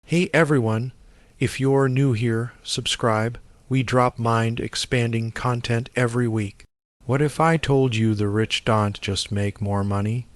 Hey everyone, if you're new here, subscribe. We drop mind-expanding content every week. What if I told you the rich don't just make more money?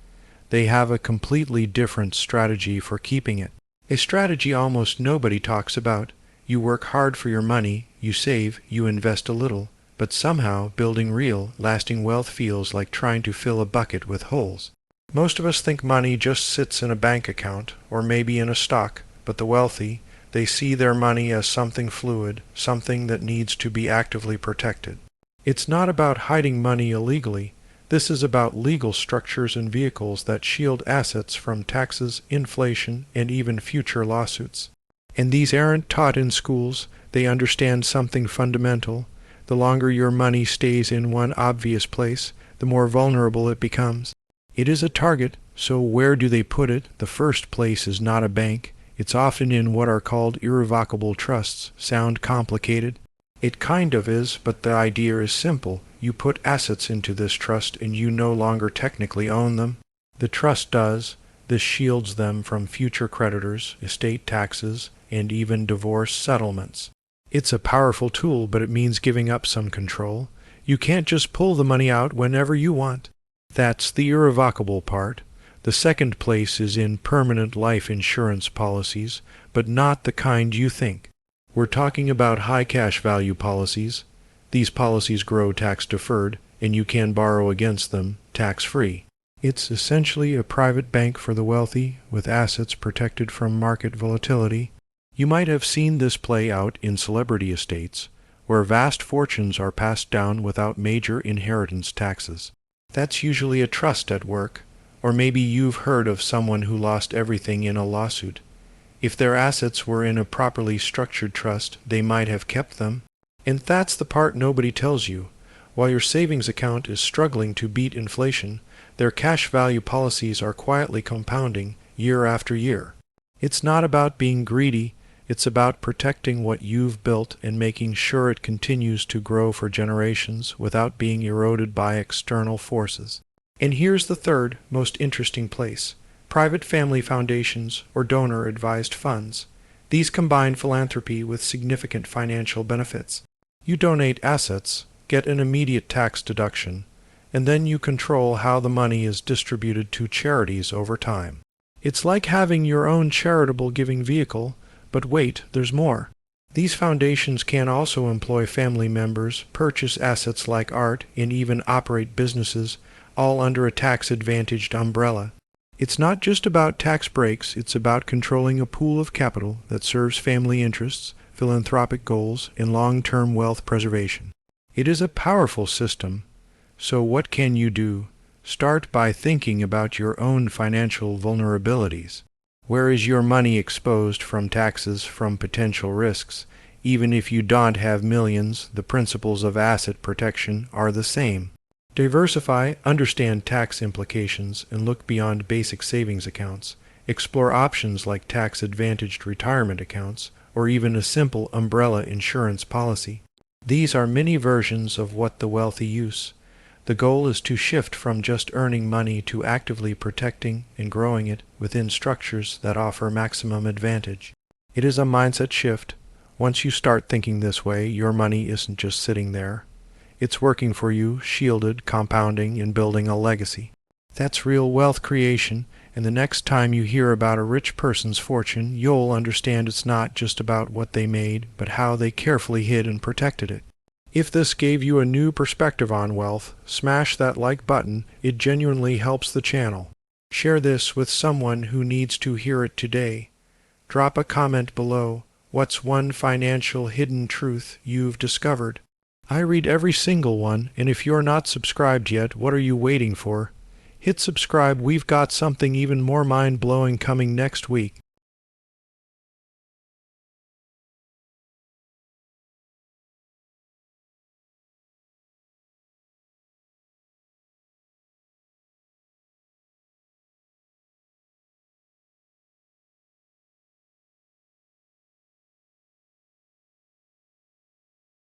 They have a completely different strategy for keeping it. A strategy almost nobody talks about. You work hard for your money, you save, you invest a little, but somehow building real, lasting wealth feels like trying to fill a bucket with holes. Most of us think money just sits in a bank account, or maybe in a stock, but the wealthy, they see their money as something fluid, something that needs to be actively protected. It's not about hiding money illegally. This is about legal structures and vehicles that shield assets from taxes, inflation, and even future lawsuits. And these aren't taught in schools. They understand something fundamental. The longer your money stays in one obvious place, the more vulnerable it becomes. It is a target, so where do they put it? The first place is not a bank. It's often in what are called irrevocable trusts. Sound complicated? It kind of is, but the idea is simple. You put assets into this trust and you no longer technically own them. The trust does. This shields them from future creditors, estate taxes, and even divorce settlements. It's a powerful tool, but it means giving up some control. You can't just pull the money out whenever you want. That's the irrevocable part. The second place is in permanent life insurance policies, but not the kind you think. We're talking about high cash value policies. These policies grow tax-deferred, and you can borrow against them tax-free. It's essentially a private bank for the wealthy, with assets protected from market volatility. You might have seen this play out in celebrity estates, where vast fortunes are passed down without major inheritance taxes. That's usually a trust at work. Or maybe you've heard of someone who lost everything in a lawsuit. If their assets were in a properly structured trust, they might have kept them. And that's the part nobody tells you. While your savings account is struggling to beat inflation, their cash value policies are quietly compounding year after year. It's not about being greedy. It's about protecting what you've built and making sure it continues to grow for generations without being eroded by external forces. And here's the third, most interesting place: private family foundations or donor-advised funds. These combine philanthropy with significant financial benefits. You donate assets, get an immediate tax deduction, and then you control how the money is distributed to charities over time. It's like having your own charitable giving vehicle, but wait, there's more. These foundations can also employ family members, purchase assets like art, and even operate businesses, all under a tax-advantaged umbrella. It's not just about tax breaks, it's about controlling a pool of capital that serves family interests, philanthropic goals, and long-term wealth preservation. It is a powerful system. So what can you do? Start by thinking about your own financial vulnerabilities. Where is your money exposed from taxes, from potential risks? Even if you don't have millions, the principles of asset protection are the same. Diversify, understand tax implications, and look beyond basic savings accounts. Explore options like tax-advantaged retirement accounts, or even a simple umbrella insurance policy. These are many versions of what the wealthy use. The goal is to shift from just earning money to actively protecting and growing it within structures that offer maximum advantage. It is a mindset shift. Once you start thinking this way, your money isn't just sitting there. It's working for you, shielded, compounding, and building a legacy. That's real wealth creation, and the next time you hear about a rich person's fortune, you'll understand it's not just about what they made, but how they carefully hid and protected it. If this gave you a new perspective on wealth, smash that like button. It genuinely helps the channel. Share this with someone who needs to hear it today. Drop a comment below. What's one financial hidden truth you've discovered? I read every single one, and if you're not subscribed yet, what are you waiting for? Hit subscribe. We've got something even more mind-blowing coming next week.